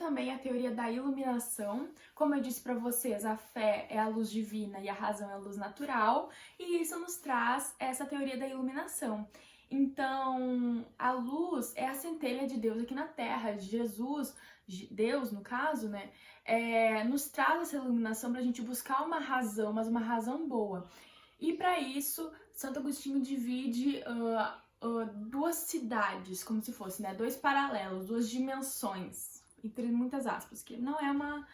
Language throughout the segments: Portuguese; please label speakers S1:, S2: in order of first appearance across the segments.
S1: também a teoria da iluminação. Como eu disse para vocês, a fé é a luz divina e a razão é a luz natural, e isso nos traz essa teoria da iluminação. Então, a luz é a centelha de Deus aqui na Terra, Jesus, Deus no caso, né, nos traz essa iluminação para a gente buscar uma razão, mas uma razão boa. E para isso, Santo Agostinho divide duas cidades, como se fosse, né, dois paralelos, duas dimensões, entre muitas aspas, que não é uma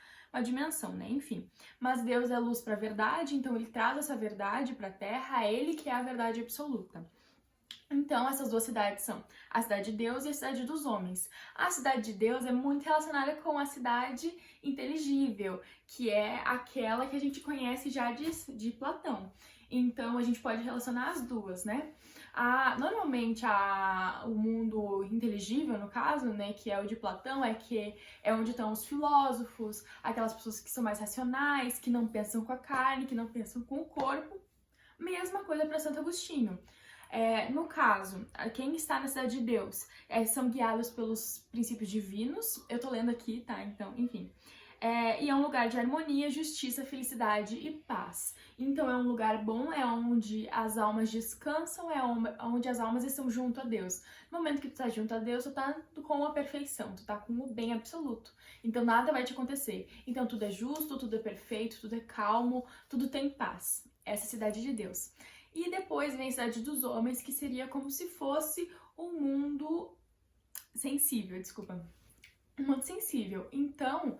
S1: dimensão, né, enfim. Mas Deus é luz para a verdade, então ele traz essa verdade para a Terra, é ele que é a verdade absoluta. Então, essas duas cidades são a cidade de Deus e a cidade dos homens. A cidade de Deus é muito relacionada com a cidade inteligível, que é aquela que a gente conhece já de Platão. Então, a gente pode relacionar as duas, né? Normalmente, o mundo inteligível, no caso, né, que é o de Platão, é onde estão os filósofos, aquelas pessoas que são mais racionais, que não pensam com a carne, que não pensam com o corpo. Mesma coisa para Santo Agostinho. No caso, quem está na cidade de Deus são guiados pelos princípios divinos. Eu tô lendo aqui, tá? Então, enfim. E é um lugar de harmonia, justiça, felicidade e paz. Então é um lugar bom, é onde as almas descansam, é onde as almas estão junto a Deus. No momento que tu tá junto a Deus, tu tá com a perfeição, tu tá com o bem absoluto. Então nada vai te acontecer. Então tudo é justo, tudo é perfeito, tudo é calmo, tudo tem paz. Essa é a cidade de Deus. E depois vem a cidade dos homens, que seria como se fosse um mundo sensível, um mundo sensível. Então,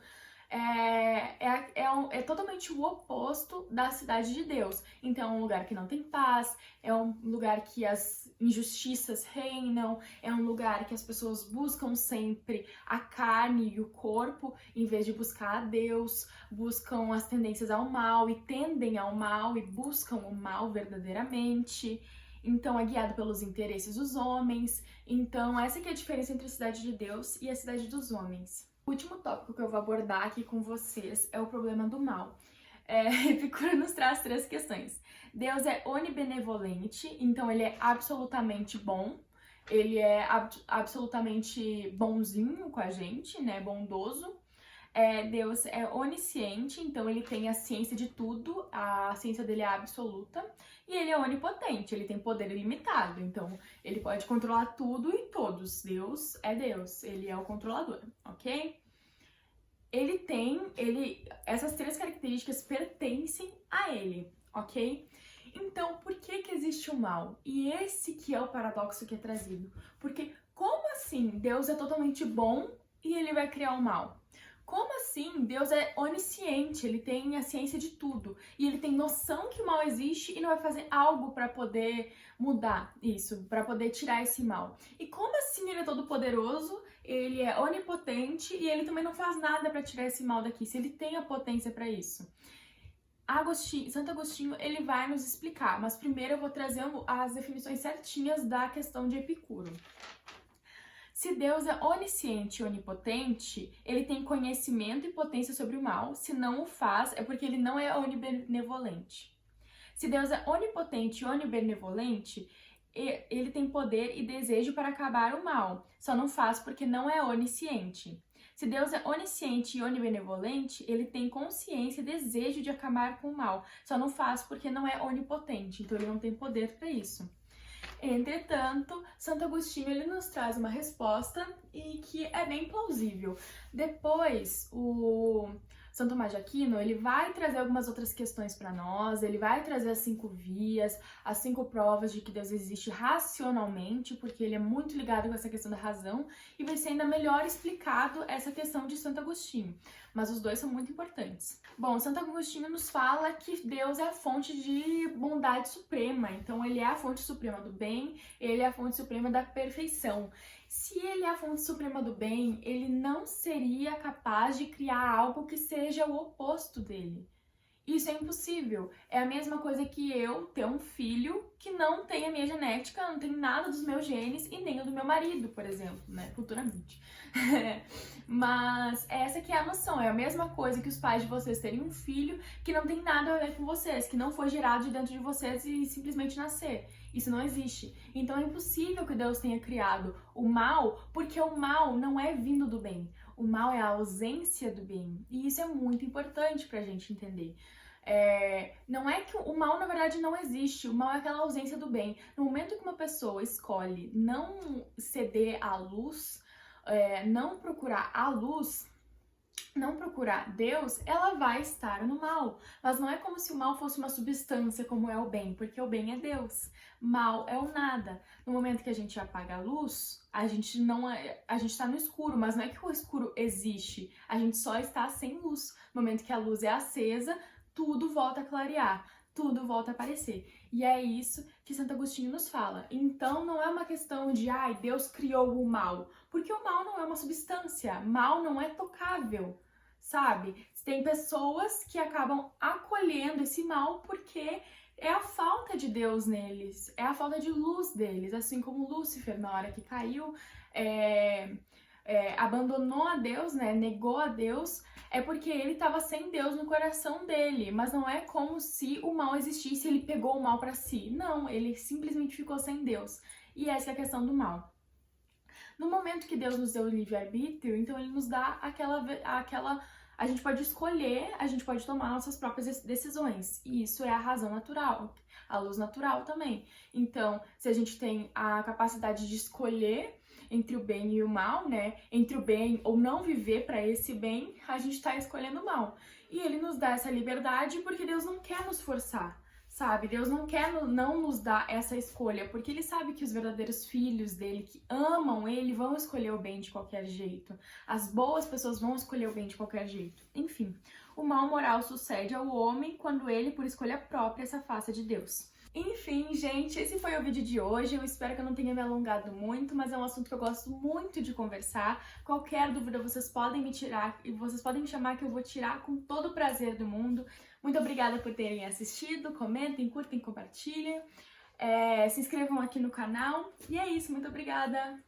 S1: é totalmente o oposto da cidade de Deus. Então, é um lugar que não tem paz, é um lugar que as injustiças reinam, é um lugar que as pessoas buscam sempre a carne e o corpo, em vez de buscar a Deus, buscam as tendências ao mal e tendem ao mal e buscam o mal verdadeiramente. Então, é guiado pelos interesses dos homens. Então, essa que é a diferença entre a cidade de Deus e a cidade dos homens. O último tópico que eu vou abordar aqui com vocês é o problema do mal. Epicuro nos traz três questões. Deus é onibenevolente, então ele é absolutamente bom, ele é absolutamente bonzinho com a gente, né, bondoso. Deus é onisciente, então ele tem a ciência de tudo, a ciência dele é absoluta. E ele é onipotente, ele tem poder ilimitado, então ele pode controlar tudo e todos. Deus, ele é o controlador, ok? Essas três características pertencem a ele, ok? Então, por que existe o mal? E esse que é o paradoxo que é trazido. Porque como assim Deus é totalmente bom e ele vai criar o mal? Como assim? Deus é onisciente, ele tem a ciência de tudo. E ele tem noção que o mal existe e não vai fazer algo para poder mudar isso, para poder tirar esse mal. E como assim ele é todo poderoso, ele é onipotente e ele também não faz nada para tirar esse mal daqui, se ele tem a potência para isso? Santo Agostinho, ele vai nos explicar, mas primeiro eu vou trazer as definições certinhas da questão de Epicuro. Se Deus é onisciente e onipotente, ele tem conhecimento e potência sobre o mal. Se não o faz, é porque ele não é onibenevolente. Se Deus é onipotente e onibenevolente, ele tem poder e desejo para acabar o mal. Só não faz porque não é onisciente. Se Deus é onisciente e onibenevolente, ele tem consciência e desejo de acabar com o mal. Só não faz porque não é onipotente, então ele não tem poder para isso. Entretanto, Santo Agostinho ele nos traz uma resposta e que é bem plausível. Depois, o Santo Tomás de Aquino, ele vai trazer algumas outras questões para nós, ele vai trazer as 5 vias, as 5 provas de que Deus existe racionalmente, porque ele é muito ligado com essa questão da razão, e vai ser ainda melhor explicado essa questão de Santo Agostinho. Mas os dois são muito importantes. Bom, Santo Agostinho nos fala que Deus é a fonte de bondade suprema, então ele é a fonte suprema do bem, ele é a fonte suprema da perfeição. Se ele é a fonte suprema do bem, ele não seria capaz de criar algo que seja o oposto dele. Isso é impossível. É a mesma coisa que eu ter um filho que não tem a minha genética, não tem nada dos meus genes e nem o do meu marido, por exemplo, né? Futuramente. Mas essa que é a noção. É a mesma coisa que os pais de vocês terem um filho que não tem nada a ver com vocês, que não foi gerado de dentro de vocês e simplesmente nascer. Isso não existe. Então é impossível que Deus tenha criado o mal, porque o mal não é vindo do bem. O mal é a ausência do bem. E isso é muito importante pra gente entender. Não é que o mal, na verdade, não existe. O mal é aquela ausência do bem. No momento que uma pessoa escolhe não ceder à luz, não procurar a luz, não procurar Deus, ela vai estar no mal. Mas não é como se o mal fosse uma substância como é o bem, porque o bem é Deus. Mal é o nada. No momento que a gente apaga a luz, a gente está no escuro, mas não é que o escuro existe, a gente só está sem luz. No momento que a luz é acesa, tudo volta a clarear, tudo volta a aparecer. E é isso que Santo Agostinho nos fala. Então não é uma questão de, Deus criou o mal, porque o mal não é uma substância, mal não é tocável, sabe? Tem pessoas que acabam acolhendo esse mal porque é a falta de Deus neles, é a falta de luz deles, assim como Lúcifer, na hora que caiu, abandonou a Deus, né? Negou a Deus, é porque ele estava sem Deus no coração dele, mas não é como se o mal existisse e ele pegou o mal para si. Não, ele simplesmente ficou sem Deus. E essa é a questão do mal. No momento que Deus nos deu o livre-arbítrio, então ele nos dá aquela a gente pode escolher, a gente pode tomar nossas próprias decisões. E isso é a razão natural, a luz natural também. Então, se a gente tem a capacidade de escolher entre o bem e o mal, né? Entre o bem ou não viver para esse bem, a gente está escolhendo o mal. E ele nos dá essa liberdade porque Deus não quer nos forçar, sabe? Deus não quer não nos dar essa escolha, porque ele sabe que os verdadeiros filhos dele, que amam ele, vão escolher o bem de qualquer jeito. As boas pessoas vão escolher o bem de qualquer jeito. Enfim, o mal moral sucede ao homem quando ele, por escolha própria, se afasta de Deus. Enfim, gente, esse foi o vídeo de hoje. Eu espero que eu não tenha me alongado muito, mas é um assunto que eu gosto muito de conversar. Qualquer dúvida vocês podem me tirar e vocês podem me chamar que eu vou tirar com todo o prazer do mundo. Muito obrigada por terem assistido. Comentem, curtem, compartilhem. Se inscrevam aqui no canal. E é isso, muito obrigada!